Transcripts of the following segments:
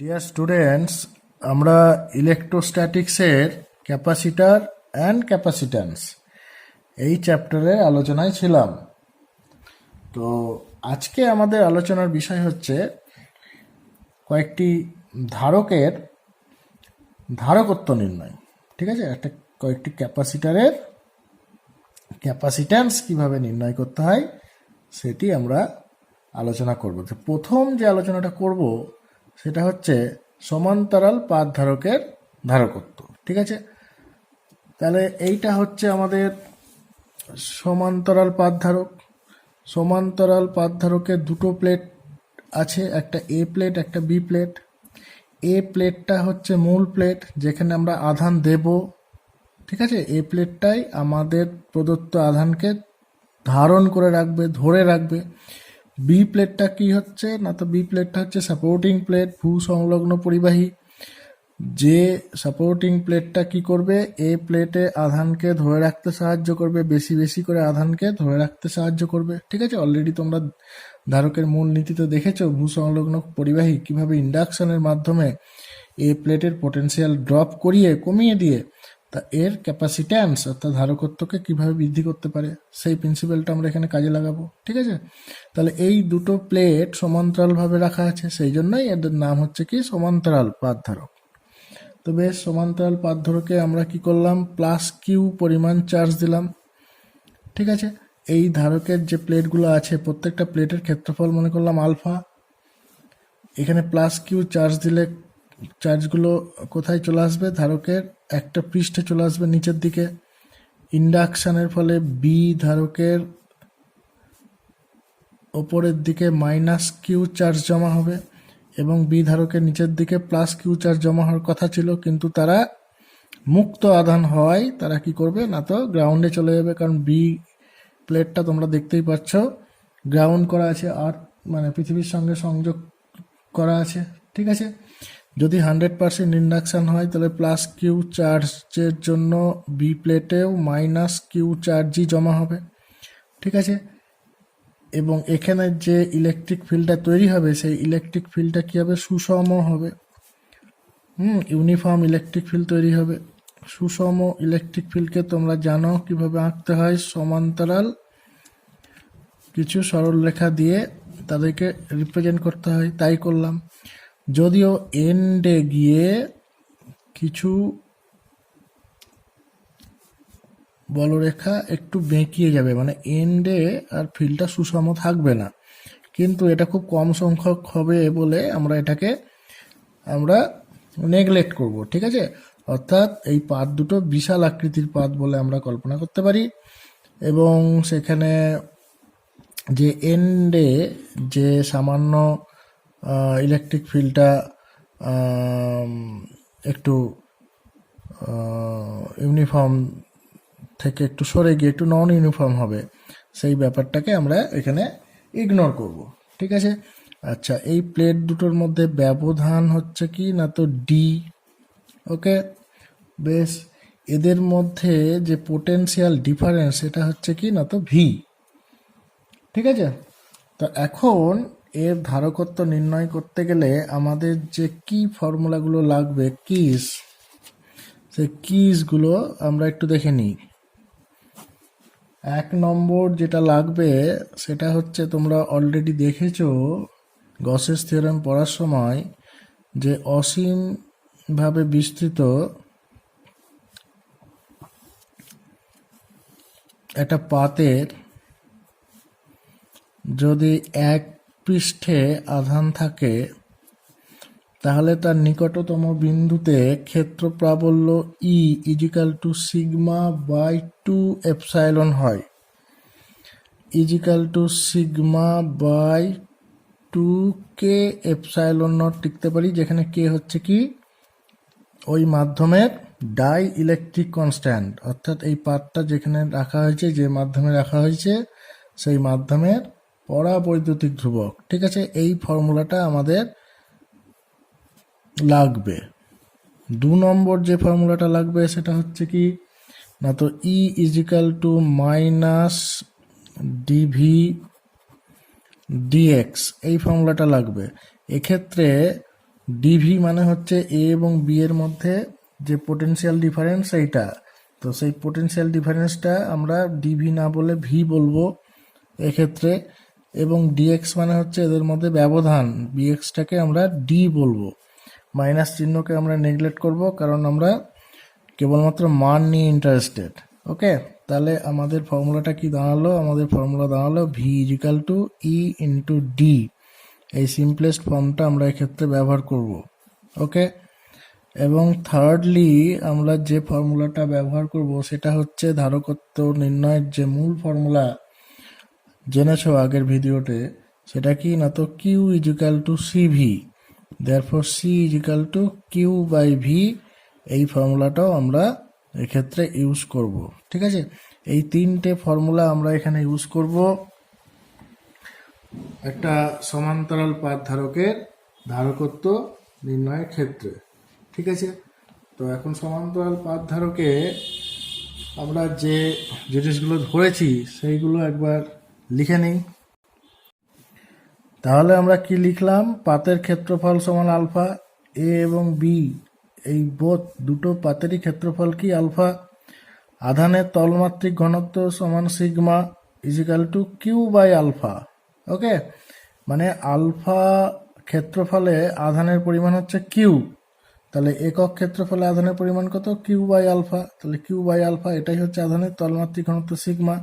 Dear students, আমরা ইলেকট্রোস্ট্যাটিক্সের capacitor and capacitance এই চ্যাপ্টারে আলোচনায় ছিলাম। তো আজকে আমাদের আলোচনার বিষয় হচ্ছে কয়েকটি ধারকের ধারকত্ব নির্ণয়। ঠিক আছে, কয়েকটি ক্যাপাসিটারের ক্যাপাসিট্যান্স কিভাবে নির্ণয় করতে হয় সেটি আমরা আলোচনা করব। তো প্রথম যে আলোচনাটা করব সেটা হচ্ছে সমান্তরাল পাত ধারকের ধারকত্ব। ঠিক আছে, তাহলে এইটা হচ্ছে আমাদের সমান্তরাল পাত ধারক। সমান্তরাল পাত ধারকের দুটো প্লেট আছে, একটা এ প্লেট একটা বি প্লেট। এ প্লেটটা হচ্ছে মূল প্লেট যেখানে আমরা আধান দেব। ঠিক আছে, এ প্লেটটাই আমাদের প্রদত্ত আধানকে ধারণ করে রাখবে, ধরে রাখবে। বি প্লেটটা কি হচ্ছে না, তো বি প্লেটটা হচ্ছে সাপোর্টিং প্লেট, ভূ সংলগ্ন পরিবাহী। যে সাপোর্টিং প্লেটটা কি করবে, এ প্লেটে আধানকে ধরে রাখতে সাহায্য করবে, বেশি বেশি করে আধানকে ধরে রাখতে সাহায্য করবে। ঠিক আছে, অলরেডি তোমরা ধারকের মূল নীতিতে দেখেছো ভূ সংলগ্ন পরিবাহী কিভাবে ইন্ডাকশনের মাধ্যমে এ প্লেটের পোটেনশিয়াল ড্রপ করিয়ে কমিয়ে দিয়ে তা এর ক্যাপাসিট্যান্স অর্থাৎ ধারকত্বকে কিভাবে বৃদ্ধি করতে পারে, সেই প্রিন্সিপালটা আমরা এখানে কাজে লাগাবো। ঠিক আছে, তাহলে এই দুটো প্লেট সমান্তরালভাবে রাখা আছে, সেই জন্যই এদের নাম হচ্ছে কি সমান্তরাল পাত ধারক। তো বেশ, সমান্তরাল পাত ধারকে আমরা কি করলাম, প্লাস কিউ পরিমাণ চার্জ দিলাম। ঠিক আছে, এই ধারকের যে প্লেটগুলো আছে প্রত্যেকটা প্লেটের ক্ষেত্রফল মনে করলাম আলফা। এখানে প্লাস কিউ চার্জ দিলে চার্জগুলো কোথায় চলে আসবে, ধারকের একটা পৃষ্ঠে চলে আসবে নিচের দিকে। ইন্ডাকশানের ফলে বি ধারকের ওপরের দিকে মাইনাস কিউ চার্জ জমা হবে এবং বি ধারকের নিচের দিকে প্লাস কিউ চার্জ জমা হওয়ার কথা ছিল, কিন্তু তারা মুক্ত আধান হওয়ায় তারা কি করবে না, তো গ্রাউন্ডে চলে যাবে। কারণ বি প্লেটটা তোমরা দেখতেই পাচ্ছ গ্রাউন্ড করা আছে, আর মানে পৃথিবীর সঙ্গে সংযোগ করা আছে। ঠিক আছে, যদি 100% ইন্ডাকশান হয় তাহলে প্লাস কিউ চার্জের জন্য বি প্লেটেও মাইনাস কিউ চার্জই জমা হবে। ঠিক আছে, এবং এখানে যে ইলেকট্রিক ফিল্ডটা তৈরি হবে সেই ইলেকট্রিক ফিল্ডটা কী হবে, সুষম হবে। ইউনিফর্ম ইলেকট্রিক ফিল্ড তৈরি হবে। সুষম ইলেকট্রিক ফিল্ডকে তোমরা জানো কিভাবে আঁকতে হয়, সমান্তরাল কিছু সরল রেখা দিয়ে তাদেরকে রিপ্রেজেন্ট করতে হয়, তাই করলাম। যদিও এন্ডে গিয়ে কিছু বলরেখা একটু বেঁকিয়ে যাবে, মানে এন্ডে আর ফিল্ডটা সুষম থাকবে না, কিন্তু এটা খুব কম সংখ্যক হবে বলে আমরা এটাকে নেগলেক্ট করব। ঠিক আছে, অর্থাৎ এই পাত দুটো বিশাল আকৃতির পাত বলে আমরা কল্পনা করতে পারি, এবং সেখানে যে এন্ডে যে সামান্য ইলেকট্রিক ফিল্ডটা একটু ইউনিফর্ম থেকে একটু সরে গিয়ে একটু নন ইউনিফর্ম হবে, সেই ব্যাপারটাকে আমরা এখানে ইগনোর করব। ঠিক আছে, আচ্ছা, এই প্লেট দুটোর মধ্যে ব্যবধান হচ্ছে কি না, তো ডি। ওকে, বেশ, এদের মধ্যে যে পোটেনশিয়াল ডিফারেন্স সেটা হচ্ছে কি না, তো ভি। ঠিক আছে, তো এখন এর ধারকত্ব নির্ণয় করতে গেলে আমাদের যে কি ফর্মুলাগুলো লাগবে, কিস, সেই কিসগুলো আমরা একটু দেখে নিই। 1 নম্বর যেটা লাগবে সেটা হচ্ছে, তোমরা অলরেডি দেখেছো গসেস থিওরেম পড়ার সময়, যে অসীমভাবে বিস্তৃত একটা পাতের যদি এক পৃষ্ঠে আধান থাকে তাহলে তার নিকটতম বিন্দুতে ক্ষেত্র প্রাবল্য E equal to sigma by 2 epsilon হয়, equal to sigma by 2 k epsilon naught লিখতে পারি, যেখানে কে হচ্ছে কি ওই মাধ্যমের ডাই ইলেকট্রিক কনস্ট্যান্ট, অর্থাৎ এই পাতটা যেখানে রাখা হয়েছে, যে মাধ্যমে রাখা হয়েছে সেই মাধ্যমের পরাবৈদ্যুতিক ধ্রুবক। ঠিক আছে, এই ফর্মুলাটা আমাদের লাগবে। 2 নম্বর যে ফর্মুলাটা লাগবে সেটা হচ্ছে কি না, তো E equal to minus dv dx, এই ফর্মুলাটা লাগবে। এক্ষেত্রে ডিভি মানে হচ্ছে এ এবং বি এর মধ্যে যে পোটেনশিয়াল ডিফারেন্স এইটা, তো সেই পোটেনশিয়াল ডিফারেন্সটা আমরা ডিভি না বলে ভি বলবো এক্ষেত্রে। এবং ডিএক্স মানে হচ্ছে এদের মধ্যে ব্যবধান, বিএক্সটাকে আমরা ডি বলবো। মাইনাস চিহ্নকে আমরা নেগলেক্ট করব, কারণ আমরা কেবলমাত্র মান নিয়ে ইন্টারেস্টেড। ওকে, তাহলে আমাদের ফর্মুলাটা কি দাঁড়ালো? আমাদের ফর্মুলা দাঁড়ালো V equal to E into D. এই সিম্পলেস্ট ফর্মটা আমরা এক্ষেত্রে ব্যবহার করব। ওকে, এবং থার্ডলি আমরা যে ফর্মুলাটা ব্যবহার করব সেটা হচ্ছে ধারকত্ব নির্ণয়ের যে মূল ফর্মুলা জেনেছো আগের ভিডিওতে, সেটা কি না, তো Q equal to C V, therefore C equal to Q by V. এই ফর্মুলাটাও আমরা এক্ষেত্রে ইউজ করব। ঠিক আছে, এই তিনটে ফর্মুলা আমরা এখানে ইউজ করব একটা সমান্তরাল পাত ধারকের ধারকত্ব নির্ণয়ের ক্ষেত্রে। ঠিক আছে, তো এখন সমান্তরাল পাত ধারকে আমরা যে জিনিসগুলো ধরেছি সেইগুলো একবার লিখে নিই। তাহলে আমরা কি লিখলাম? পাতের ক্ষেত্রফল সমান আলফা, এ এবং বি এই দুটো পাতেরই ক্ষেত্রফল কি আলফা। আধানের তলমাত্রিক ঘনত্ব সমান sigma equal to Q by alpha. Okay, মানে আলফা ক্ষেত্রফলে আধানের পরিমাণ হচ্ছে কিউ, তাহলে একক ক্ষেত্রফলে আধানের পরিমাণ কত? Q by alpha. তাহলে কিউ বাই আলফা এটাই হচ্ছে আধানের তলমাত্রিক ঘনত্ব সিগমা।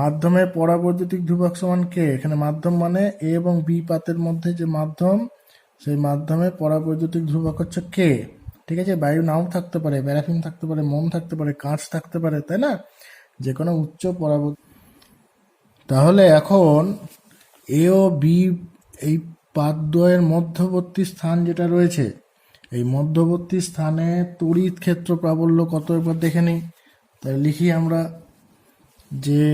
মাধ্যমে পরাবৈদ্যুতিক ধ্রুবক সমান কে। এখানে মাধ্যম মানে এ এবং বি পাতের মধ্যে যে মাধ্যম, সেই মাধ্যমে পরাবৈদ্যুতিক ধ্রুবক হচ্ছে কে। ঠিক আছে, বায়ু নাও থাকতে পারে, প্যারাফিন থাকতে পারে, মোম থাকতে পারে, কাঁচ থাকতে পারে, তাই না, যে কোনো উচ্চ পরাবৈদ্যুতিক। তাহলে এখন এ ও বি এই পাতদ্বয়ের মধ্যবর্তী স্থান যেটা রয়েছে, এই মধ্যবর্তী স্থানে তড়িৎ ক্ষেত্র প্রাবল্য কত এবার দেখে নিই। তাই লিখি আমরা যে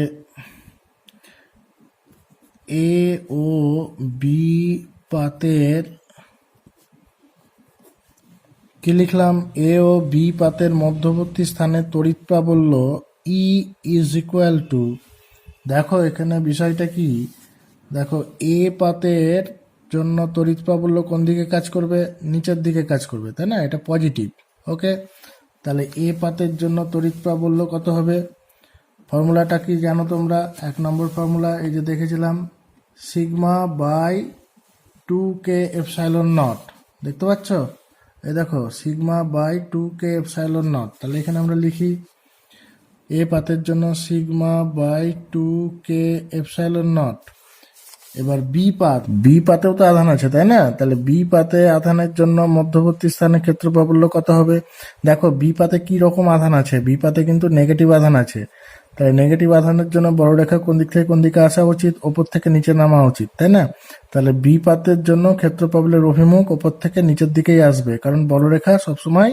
এ ও বি পাতের কি লিখলাম? এ ও বি পাতের মধ্যবর্তী স্থানে তড়িৎ প্রাবল্য ই ইজ ইকুয়াল টু, দেখো এখানে বিষয়টা কি, দেখো এ পাতের জন্য তড়িৎ প্রাবল্য কোন দিকে কাজ করবে? নিচের দিকে কাজ করবে, তাই না, এটা পজিটিভ। ওকে, তাহলে এ পাতের জন্য তড়িৎ প্রাবল্য কত হবে? ফর্মুলাটা কি জানো তোমরা? 1 নম্বর ফর্মুলা এই যে দেখেছিলাম, sigma by 2k epsilon not. দেখতে পাচ্ছ? এই দেখো sigma by 2k epsilon naught. তাহলে এখানে আমরা লিখি এ পাতের জন্য sigma by 2k epsilon naught. এবার বি পাতেও তো আধান আছে, তাই না? তাহলে বি পাতে আধানের জন্য মধ্যবর্তী স্থানে ক্ষেত্র প্রাবল্য কত হবে? দেখো বি পাতে কি রকম আধান আছে? বি পাতে কিন্তু নেগেটিভ আধান আছে। তাহলে নেগেটিভ আধানের জন্য বড়রেখা কোন দিক থেকে কোন দিকে আসা উচিত? ওপর থেকে নিচে নামা উচিত, তাই না? তাহলে বি পাতের জন্য ক্ষেত্র প্রাবল্যের অভিমুখ ওপর থেকে নিচের দিকেই আসবে, কারণ বড়রেখা সবসময়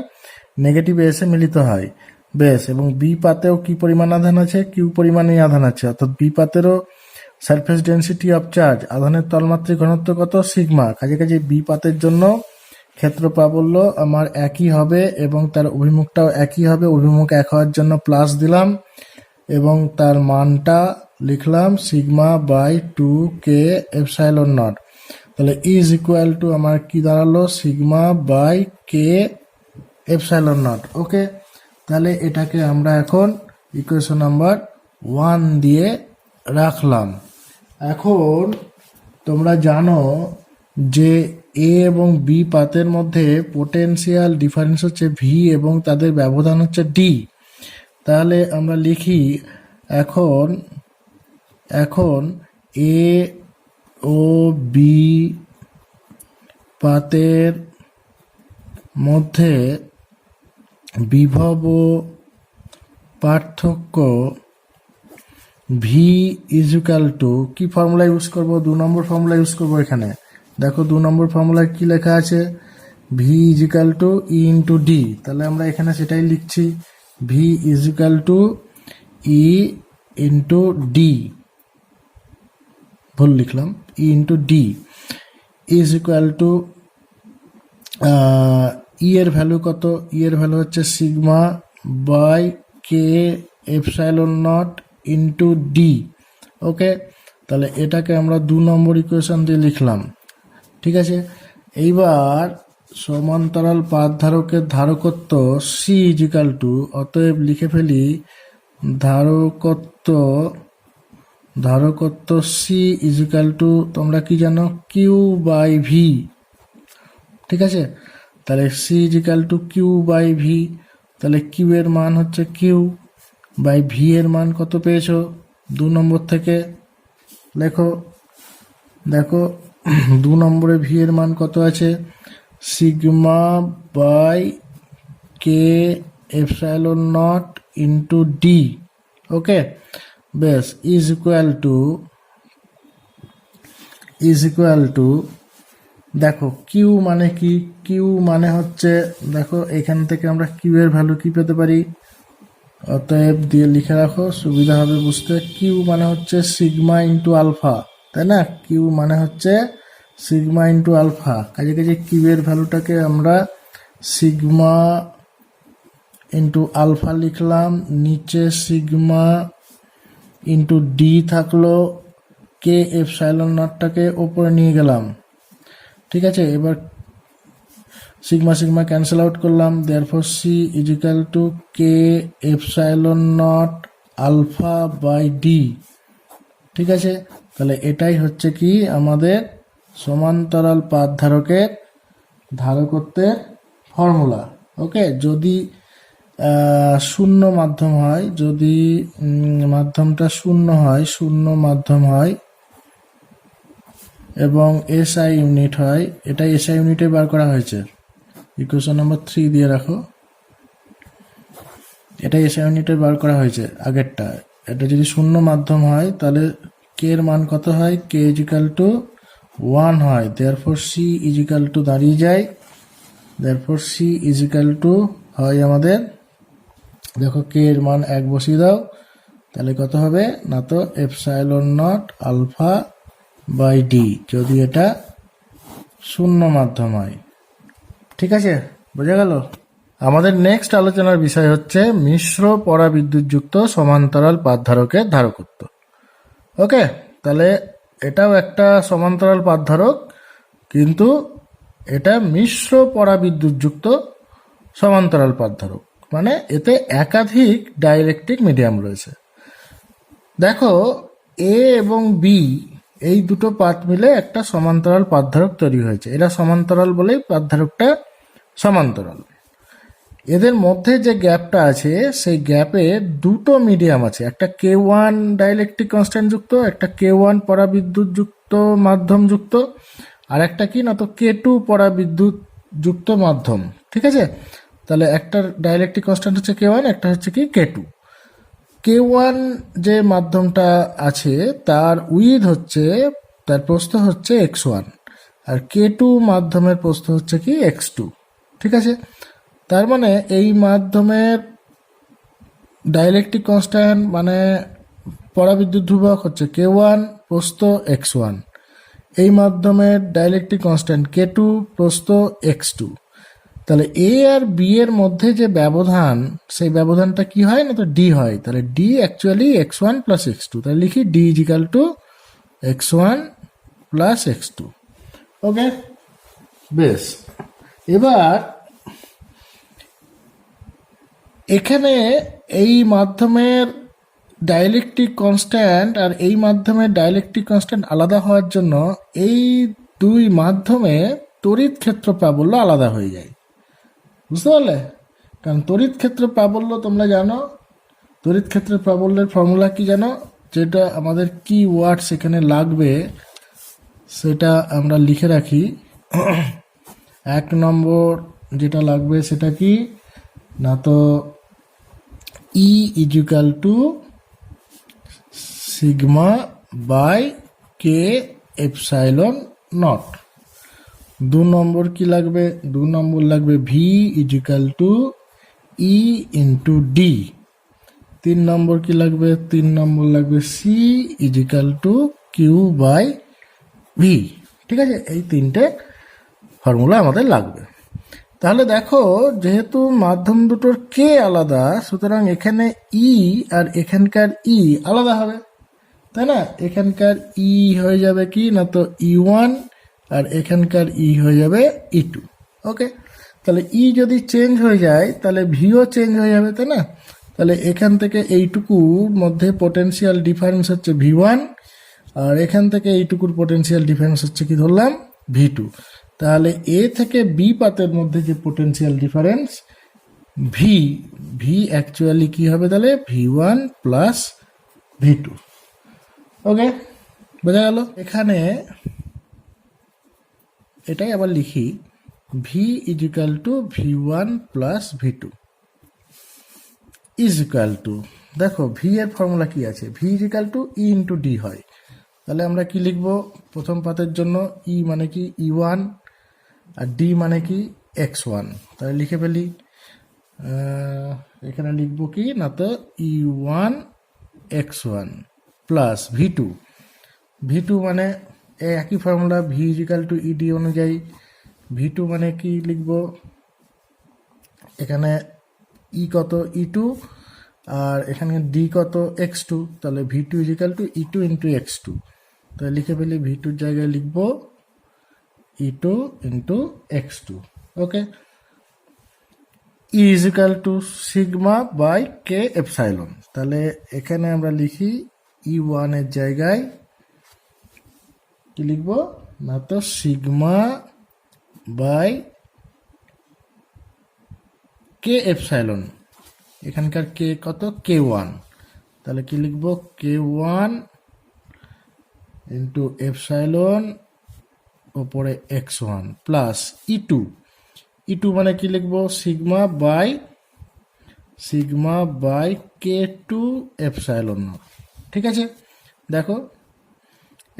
নেগেটিভে এসে মিলিত হয়। বেশ, এবং বি পাতেও কি পরিমাণ আধান আছে? কিউ পরিমাণেই আধান আছে, অর্থাৎ বি পাতেরও সারফেস ডেন্সিটি অফ চার্জ, আধানের তলমাত্রিক ঘনত্ব কত? সিগমা। কাছাকাছি বি পাতের জন্য ক্ষেত্র প্রাবল্য আমার একই হবে এবং তার অভিমুখটাও একই হবে। অভিমুখ এক হওয়ার জন্য প্লাস দিলাম এবং তার মানটা লিখলাম sigma by 2k epsilon naught. তাহলে ইজ ইকুয়াল টু আমার কি দাঁড়ালো? Sigma by K epsilon naught. Okay, তাহলে এটাকে আমরা এখন ইকুয়েশন নাম্বার 1 দিয়ে রাখলাম। এখন তোমরা জানো যে এ এবং বি পাতের মধ্যে পোটেনশিয়াল ডিফারেন্স হচ্ছে ভি এবং তাদের ব্যবধান হচ্ছে ডি। তাহলে আমরা লিখি এখন এ ও বি পাতের মধ্যে বিভব পার্থক্য ভি ইজুকাল টু, কি ফর্মুলা ইউজ করব? 2 নম্বর ফর্মুলা ইউজ করব। এখানে দেখো 2 নম্বর ফর্মুলায় কি লেখা আছে? V equal to E into D. তাহলে আমরা এখানে সেটাই লিখছি, V equal to E into d. ভুল লিখলাম, E into d is equal to E এর ভ্যালু কত? ই এর ভ্যালু হচ্ছে sigma by K epsilon naught into d. Okay, তাহলে এটাকে আমরা 2 নম্বর ইকুয়েশন দিয়ে লিখলাম। ঠিক আছে, এইবার সমান্তরাল পাত ধারকের ধারকত্ব সি ইজিক্যাল টু, অতএব লিখে ফেলি ধারকত্ব সি ইজিক্যাল টু, তোমরা কি জানো, কিউ বাই ভি। ঠিক আছে, তাহলে C equal to Q by V. তাহলে কিউ এর মান হচ্ছে কিউ বাই ভি এর মান কত পেয়েছো 2 নম্বর থেকে লেখো। দেখো 2 নম্বরে ভি এর মান কত আছে, sigma by K epsilon naught into d. Okay, বেশ, ইজ ইকুয়াল টু দেখো কিউ মানে কি, কিউ মানে হচ্ছে, দেখো এখান থেকে আমরা কিউ এর ভ্যালু কি পেতে পারি, অতএব দিয়ে লিখে রাখো, সুবিধা হবে বুঝতে। কিউ মানে হচ্ছে সিগমা ইন্টু আলফা, তাই না? কিউ মানে হচ্ছে সিগমা ইন্টু আলফা, কাজে কাজে কিউ এর ভ্যালুটাকে আমরা সিগমা ইন্টু আলফা লিখলাম, নিচে সিগমা ইন্টু ডি থাকলো, কে এপসাইলন নটটাকে ওপরে নিয়ে গেলাম। ঠিক আছে, এবার সিগমা সিগমা ক্যান্সেল আউট করলাম, therefore C equal to K epsilon naught alpha by D. ঠিক আছে, তাহলে এটাই হচ্ছে কি আমাদের সমান্তরাল পাত ধারকের ধারকত্বের ফর্মুলা। ওকে, যদি শূন্য মাধ্যম হয়, যদি মাধ্যমটা শূন্য মাধ্যম হয় এবং এসআই ইউনিট হয়, এটা এসআই ইউনিটে বার করা হয়েছে, ইকুয়েশন নম্বর 3 দিয়ে রাখো, এটা এসআই ইউনিটে বার করা হয়েছে আগেরটা। এটা যদি শূন্য মাধ্যম হয় তাহলে কে এর মান কত হয়, কে ইজিক্যাল টু 1 হয়, দেয়ারফর সি ইজিক্যাল টু দাঁড়িয়ে যায়, দেয়ারফর সি ইজিক্যাল টু হয় আমাদের, দেখো কে এর মান 1 বসিয়ে দাও, তাহলে কত হবে না, তো epsilon naught alpha by D, যদি এটা শূন্য মাধ্যম হয়। ঠিক আছে, বোঝা গেল? আমাদের নেক্সট আলোচনার বিষয় হচ্ছে মিশ্র পরাবিদ্যুৎযুক্ত সমান্তরাল পাত ধারকের ধারকত্ব। ওকে, তাহলে এটাও একটা সমান্তরাল পাত ধারক, কিন্তু এটা মিশ্র পরাবিদ্যুৎযুক্ত সমান্তরাল পাত ধারক, মানে এতে একাধিক ডাইলেকট্রিক মিডিয়াম রয়েছে। দেখো এ এবং বি এই দুটো পাত মিলে একটা সমান্তরাল পাতধারক তৈরি হয়েছে, এরা সমান্তরাল বলেই পাতধারকটা সমান্তরাল। এদের মধ্যে যে গ্যাপটা আছে সেই গ্যাপে দুটো মিডিয়াম আছে, একটা K1 ডাইলেকট্রিক কনস্ট্যান্ট যুক্ত, একটা K1 পরাবিদ্যুৎ যুক্ত মাধ্যম যুক্ত, আর একটা কি না, তো K2 পরাবিদ্যুৎ যুক্ত মাধ্যম। ঠিক আছে, তাহলে একটা ডাইলেকট্রিক কনস্ট্যান্ট হচ্ছে K1, একটা হচ্ছে কি K2। K1 যে মাধ্যমটা আছে তার উইথ হচ্ছে, তার প্রস্থ হচ্ছে x1, আর K2 মাধ্যমের প্রস্থ হচ্ছে কি x2। ঠিক আছে, তার মানে এই মাধ্যমের ডাইলেকট্রিক কনস্ট্যান্ট মানে পরাবিদ্যুৎ ধ্রুবক হচ্ছে K1, প্রস্থ x1, এই মাধ্যমের ডাইলেকট্রিক কনস্ট্যান্ট K2, প্রস্থ x2। তাহলে এ আর বি এর মধ্যে যে ব্যবধান, সেই ব্যবধানটা কি হয় না, তো ডি হয়। তাহলে D actually x1 plus x2, তাহলে লিখি D equal to x1 plus x2। Okay, বেশ, এবার এখানে এই মাধ্যমের ডাইলেকট্রিক কনস্ট্যান্ট আর এই মাধ্যমের ডাইলেকট্রিক কনস্ট্যান্ট আলাদা হওয়ার জন্য এই দুই মাধ্যমে তড়িৎ ক্ষেত্র প্রাবল্য আলাদা হয়ে যায়, বুঝতে পারলে? কারণ তড়িৎ ক্ষেত্র প্রাবল্য তোমরা জানো, তড়িৎ ক্ষেত্রের প্রাবল্যের ফর্মুলা কি জানো, যেটা আমাদের কি ওয়ার্ড সেখানে লাগবে সেটা আমরা লিখে রাখি। 1 নম্বর যেটা লাগবে সেটা কি না, তো E equal to sigma by K epsilon naught. 2 number কি লাগবে, 2 নম্বর লাগবে V equal to E into d. 3 number কি লাগবে, 3 নম্বর লাগবে C equal to Q by V. ঠিক আছে, এই 3টে ফর্মুলা আমাদের লাগবে। তাহলে দেখো, যেহেতু মাধ্যম দুটোর কে আলাদা, সুতরাং এখানে ই আর এখানকার ই আলাদা হবে, তাই না? এখানকার ই হয়ে যাবে কি না, তো E1, আর এখানকার ই হয়ে যাবে E2। ওকে, তাহলে ই যদি চেঞ্জ হয়ে যায় তাহলে ভিও চেঞ্জ হয়ে যাবে, তাই না? তাহলে এখান থেকে এইটুকুর মধ্যে পোটেনশিয়াল ডিফারেন্স হচ্ছে V1, আর এখান থেকে এইটুকুর পোটেনশিয়াল ডিফারেন্স হচ্ছে কি ধরলাম V2। তাহলে এ থেকে বি পাতের মধ্যে যে পোটেনশিয়াল ডিফারেন্স ভি অ্যাকচুয়ালি কি হবে তাহলে V1 প্লাস V2। ওকে, বোঝা গেল? এখানে এটাই আবার লিখি, V is equal two V1 plus V2 is equal two, দেখো ভি এর ফর্মুলা কি আছে, V is equal two E into D হয়। তাহলে আমরা কি লিখব প্রথম পাতের জন্য, ই মানে কি E1 আর ডি মানে কি X1। তাহলে লিখে ফেলি, এখানে লিখব কি না তো E1 X1 প্লাস V2 মানে একই formula V is equal to E D অনুযায়ী V2 মানে কি লিখব, এখানে ই কত E2 আর এখানে ডি কত X2, তাহলে V2 is equal two E2 into X2। তাহলে লিখে ফেলি V2 জায়গায় লিখব E2 into X2। Okay, E is equal to sigma by K epsilon. তাহলে এখানে আমরা লিখি E1 এর জায়গায় কি লিখব না তো সিগমা বাই কে এপসাইলন, এখানকার কে কত K1। তাহলে কি লিখব K1 ইন্টু এপসাইলন ওপরে X1 প্লাস E2 মানে কি লিখব সিগমা বাই K2 এপসাইলন। ঠিক আছে, দেখো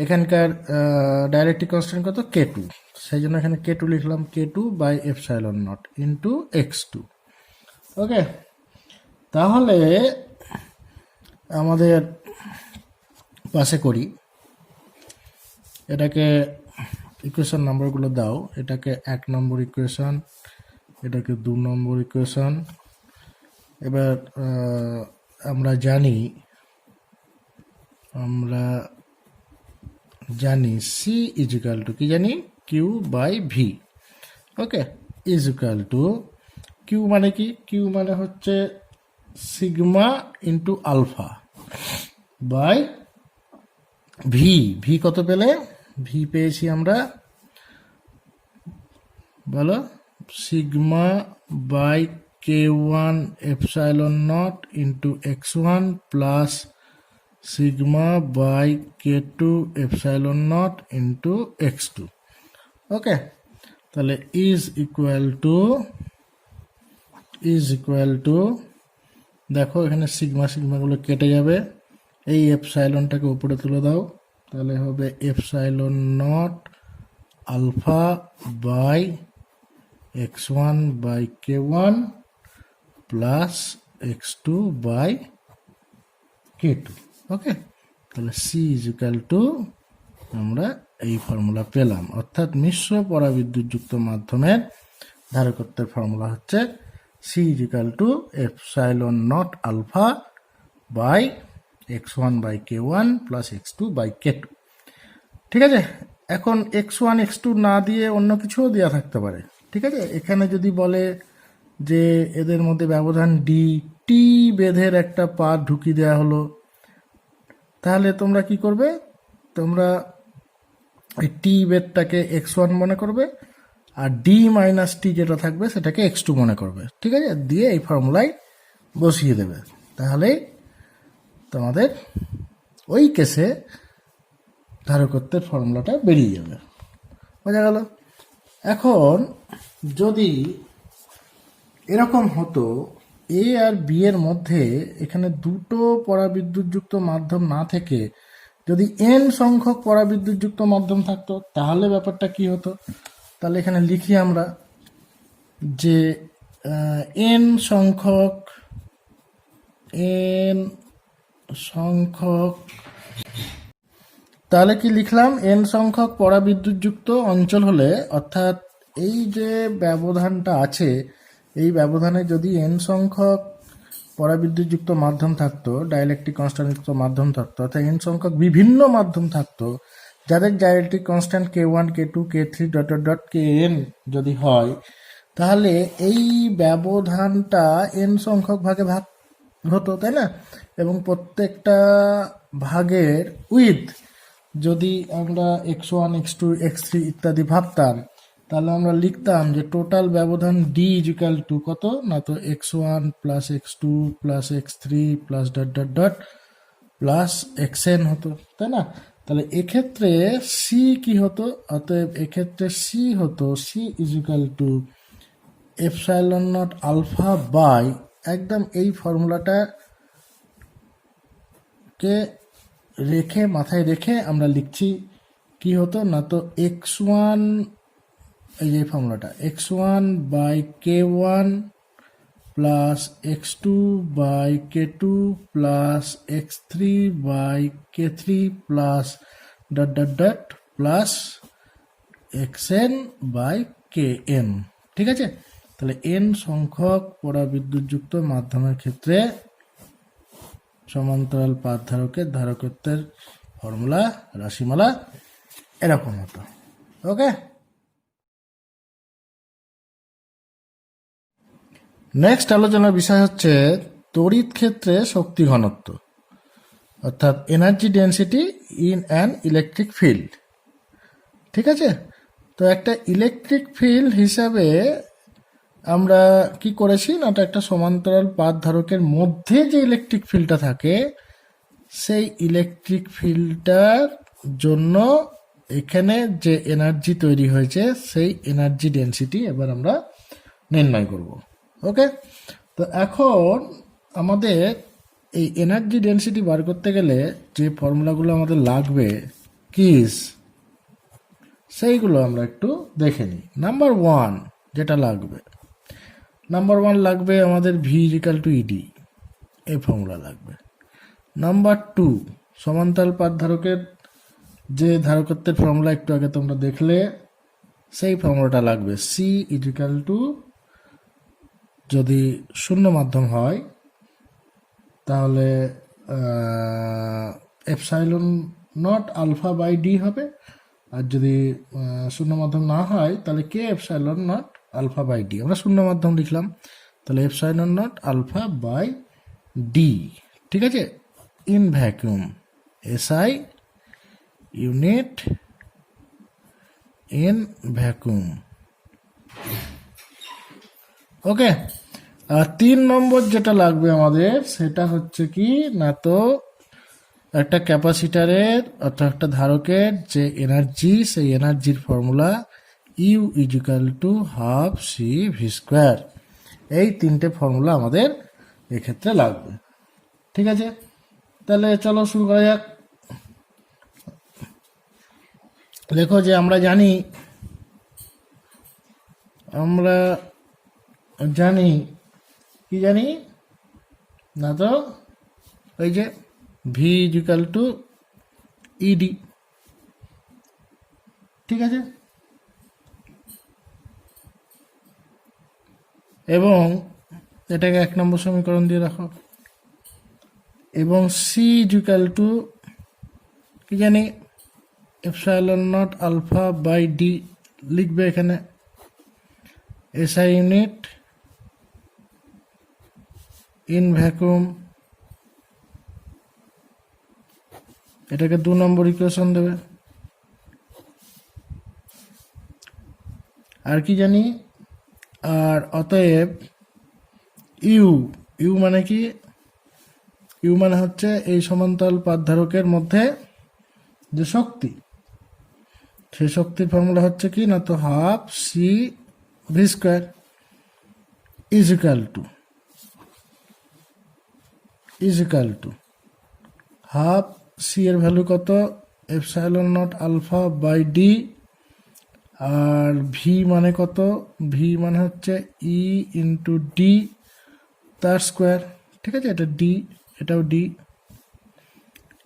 এখানকার ডাইরেক্ট্রিক কনস্ট্যান্ট কত K2, সেই জন্য এখানে K2 লিখলাম, K2 by epsilon naught into X2। Okay, তাহলে আমাদের পাশে করি, এটাকে ইকুয়েশন নাম্বারগুলো দাও, এটাকে 1 নম্বর ইকুয়েশন, এটাকে 2 নম্বর ইকুয়েশন। এবার আমরা জানি সি ইজ ইকাল টু কি জানি Q by V. Okay, is equal to Q মানে কি, কিউ মানে হচ্ছে sigma into alpha by V কত পেলে, ভি পেয়েছি আমরা বলো sigma by K1 epsilon naught into X1 plus sigma by K2 epsilon naught into X2। Okay, তাহলে ইজ ইকুয়াল টু দেখো এখানে সিগমাগুলো কেটে যাবে, এই এপসাইলনটাকে উপরে তুলে দাও, তাহলে হবে epsilon naught alpha by X1 by K1 plus X2 by K2। Okay, তাহলে সি ইজ ইকুয়াল টু আমরা এই ফর্মুলা পেলাম, অর্থাৎ মিশ্র পরাবিদ্যুৎযুক্ত মাধ্যমের ধারকত্বের ফর্মুলা হচ্ছে C is equal to epsilon naught alpha by X1 by K1 plus X2 by K2। ঠিক আছে, এখন X1 X2 না দিয়ে অন্য কিছুও দেওয়া থাকতে পারে। ঠিক আছে, এখানে যদি বলে যে এদের মধ্যে ব্যবধান টি বেধের একটা পাত ঢুকিয়ে দেওয়া হলো, তাহলে তোমরা কি করবে, তোমরা এই টি বেধটাকে X1 মনে করবে আর ডি মাইনাস টি যেটা থাকবে সেটাকে X2 মনে করবে। ঠিক আছে, দিয়ে এই ফর্মুলায় বসিয়ে দেবে, তাহলে তোমাদের ওই কেসে ধারকত্বের ফর্মুলাটা বেরিয়ে যাবে। বোঝা গেল? এখন যদি এরকম হতো এ আর বি এর মধ্যে এখানে দুটো পরাবিদ্যুৎযুক্ত মাধ্যম না থেকে যদি এন সংখ্যক পরাবিদ্যুৎযুক্ত মাধ্যম থাকতো, তাহলে ব্যাপারটা কি হতো, তাহলে এখানে লিখি আমরা যে এন সংখ্যক তাহলে কি লিখলাম, এন সংখ্যক পরাবিদ্যুৎযুক্ত অঞ্চল হলে, অর্থাৎ এই যে ব্যবধানটা আছে এই ব্যবধানে যদি এন সংখ্যক পরাবিদ্যুৎযুক্ত মাধ্যম থাকতো, ডাইলেকট্রিক কনস্ট্যান্টযুক্ত মাধ্যম থাকতো, অর্থাৎ এন সংখ্যক বিভিন্ন মাধ্যম থাকতো, যাদের জাইরেট্রিক constant K1 K2 K3 dot dot dot Kn যদি হয়, তাহলে এই ব্যবধানটা n সংখ্যক ভাগে ভাগ হতো, তাই না? এবং প্রত্যেকটা ভাগের উইথ যদি আমরা x1 x2 x3 ইত্যাদি ভাবতাম, তাহলে আমরা লিখতাম যে টোটাল ব্যবধান d ইজিক্যাল টু কত না, তো x1 plus x2 plus x3 plus dot dot dot plus xn হতো, তাই না? তাহলে এক্ষেত্রে c কি হতো? অতএব এক্ষেত্রে c হতো c equal to epsilon naught alpha by, একদম এই ফর্মুলাটা কে রেখে মাথায় রেখে আমরা লিখছি কি হতো না, তো x1, এই যে ফর্মুলাটা x1 by k1 plus x2 by k2 plus x3 by k3 plus dot dot dot plus xn by km। ঠিক আছে, তাহলে n সংখ্যক পরাবিদ্যুৎযুক্ত মাধ্যমের ক্ষেত্রে সমান্তরাল পাত ধারকের ধারকত্বের ফর্মুলা রাশিমালা এরকম হতো। ওকে, নেক্সট আলোচনার বিষয় হচ্ছে তড়িৎ ক্ষেত্রে শক্তি ঘনত্ব, অর্থাৎ energy density in an electric field. ঠিক আছে, তো একটা ইলেকট্রিক ফিল্ড হিসাবে আমরা কি করেছি না, একটা সমান্তরাল পাত ধারকের মধ্যে যে ইলেকট্রিক ফিল্ডটা থাকে, সেই ইলেকট্রিক ফিল্ডটার জন্য এখানে যে এনার্জি তৈরি হয়েছে সেই এনার্জি ডেন্সিটি এবার আমরা নির্ণয় করব। ওকে, তো এখন আমাদের এই এনার্জি ডেন্সিটি বার করতে গেলে যে ফর্মুলাগুলো আমাদের লাগবে কিস, সেইগুলো আমরা একটু দেখে নিই। নাম্বার ওয়ান যেটা লাগবে, নাম্বার ওয়ান লাগবে আমাদের ভি ইজিক্যাল টু ইডি, এই ফর্মুলা লাগবে। নাম্বার টু, সমান্তরাল পাত ধারকের যে ধারকত্বের ফর্মুলা একটু আগে তোমরা দেখলে, সেই ফর্মুলাটা লাগবে সি ইজিক্যাল টু, যদি শূন্য মাধ্যম হয় তাহলে epsilon naught alpha by d হবে, আর যদি শূন্য মাধ্যম না হয় তাহলে k epsilon naught alpha by d. আমরা শূন্য মাধ্যম লিখলাম, তাহলে epsilon naught alpha by D. ঠিক আছে, in vacuum SI unit in vacuum. Okay, আর 3 নম্বর যেটা লাগবে আমাদের সেটা হচ্ছে কি না, তো একটা ক্যাপাসিটারের অর্থাৎ একটা ধারকের যে এনার্জি, সেই এনার্জির formula U equal to half C V square. এই 3টে ফর্মুলা আমাদের এক্ষেত্রে লাগবে। ঠিক আছে, তাহলে চলো শুরু করা যাক। দেখো যে আমরা জানি কি জানি না, তো ওই যে ভি ইজিক্যাল টু ইডি। ঠিক আছে, এবং এটাকে 1 নম্বর সমীকরণ দিয়ে রাখো, এবং সি ইজিক্যাল টু কি জানি epsilon naught alpha by D লিখবে এখানে, এসআই ইউনিট ইন ভ্যাকুয়াম। এটাকে 2 নম্বর ইকুয়েশন দেবে। আর কি জানি, আর অতএব ইউ মানে কি, ইউ মানে হচ্ছে এই সমান্তরাল পাত ধারকের মধ্যে যে শক্তি, সেই শক্তির ফর্মুলা হচ্ছে কি না, তো half C V square equal to half C এর ভ্যালু কত, epsilon naught alpha by D, আর ভি মানে কত, ভি মানে হচ্ছে ই ইন্টু ডি তার স্কোয়ার। ঠিক আছে, এটা ডি, এটাও D,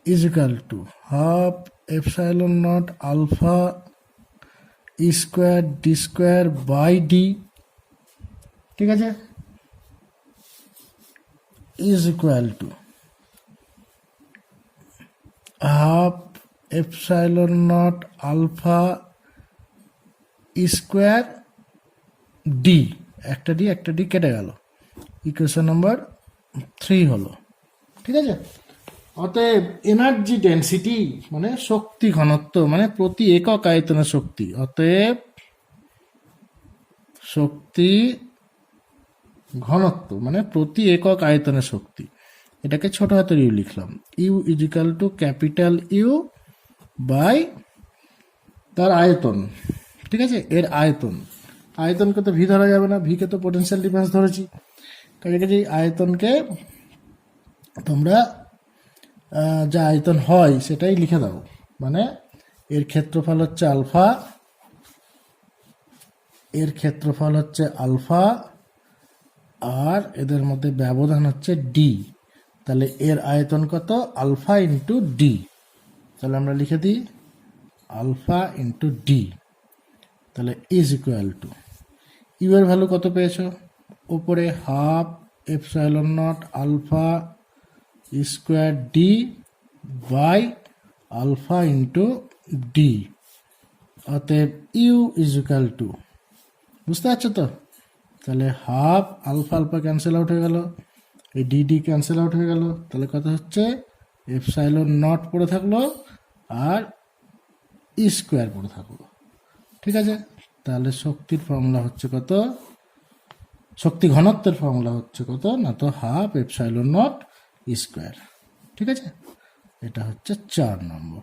equal to half epsilon naught alpha E square D square by D. ঠিক আছে, is equal to half epsilon naught alpha square D, একটা ডি কেটে গেল, ইকুয়েশন নাম্বার 3 হলো। ঠিক আছে, অতএব এনার্জি ডেন্সিটি মানে শক্তি ঘনত্ব মানে প্রতি একক আয়তনের শক্তি, অতএব শক্তি ঘনত্ব মানে প্রতি একক আয়তনের শক্তি, এটাকে ছোট হাতের ইউ লিখলাম, U equal to capital U by তার আয়তন। ঠিক আছে, এর আয়তন, আয়তনকে তো ভি ধরা যাবে না, ভিকে তো পোটেনশিয়াল ডিফারেন্স ধরেছি, কাজে কাজে আয়তনকে তোমরা যা আয়তন হয় সেটাই লিখে দাও, মানে এর ক্ষেত্রফল হচ্ছে আলফা, এর ক্ষেত্রফল হচ্ছে আলফা, আর এদের মধ্যে ব্যবধান হচ্ছে ডি, তাহলে এর আয়তন কত, আলফা ইন্টু ডি, তাহলে আমরা লিখে দিই আলফা ইন্টু ডি, তাহলে ইজ ইকুয়াল টু ইউ এর ভ্যালু কত পেয়েছো, উপরে half epsilon naught alpha square D by alpha into D, অতএব ইউ ইজ ইকুয়াল টু, বুঝতে পারছো তো, তাহলে half alpha alpha cancel out হয়ে গেল, এই ডি ডি ক্যান্সেল আউট হয়ে গেল, তাহলে কত হচ্ছে এপসাইলন নট পড়ে থাকলো আর স্কোয়ার পড়ে থাকলো। ঠিক আছে, তাহলে শক্তির ফর্মুলা হচ্ছে কত, শক্তি ঘনত্বের ফর্মুলা হচ্ছে কত না, তো হাফ এপসাইলন নট স্কোয়ার। ঠিক আছে, এটা হচ্ছে 4 নম্বর।